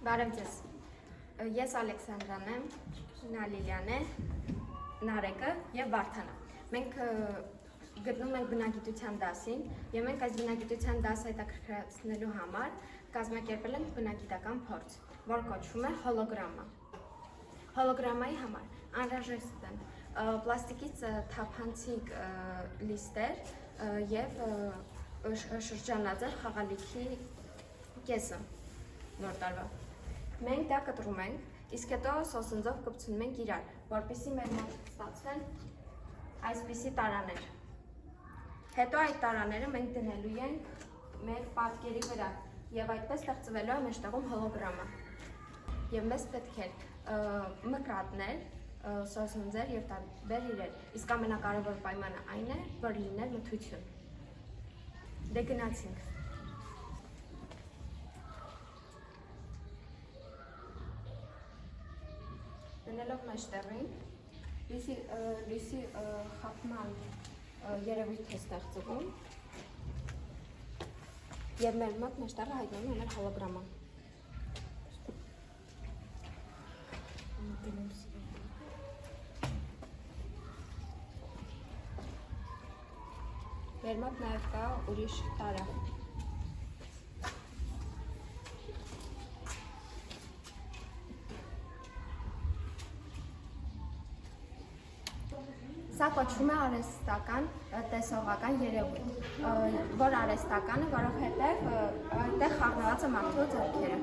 Բարև ձեզ, ես Ալեքսանդրան եմ, նա Լիլիան է, Նարեկը և Վարդանը։ Մենք գտնում ենք բնագիտության դասին և մենք այս բնագիտության դասը հետաքրքրացնելու համար կազմակերպել ենք բնագիտական փորձ, որ կոչվում է հոլոգրամա։ Հոլոգրամայի համար անհրաժեշտ են պլաստիկից թափանցիկ լիստեր և շրջանաձև խաղալիքի կեսը նոր տարվա։ Մենք դա կտրում ենք, իսկ հետո սոսնձով կպցնում ենք իրար, որպեսզի մեր մոտ ստացվեն այսպիսի տարաներ։ Հետո այդ տարաները մենք դնելու ենք մեր պատկերի վրա և այդպես ստեղծվելու է մեջտեղում հոլոգրամա։ Եվ մեզ պետք է մկրատներ, սոսնձեր և տարբեր իրեր, իսկ ամենակարևոր պայմանը այն է, որ լիներ մթություն։ Դե գնացինք։ Դնելով մեջտեղին, լույսի խաբման երևույթ է ստեղծվում և մեր մոտ մեջտեղը հայտնվում է մեր հոլոգրաման։ Մեր մոտ նաև կա ուրիշ տարա։ Սա կոչվում է արհեստական տեսողական երևույթ, որ արհեստական է, որովհետև այդտեղ խառնված է մարդու ձեռքերը։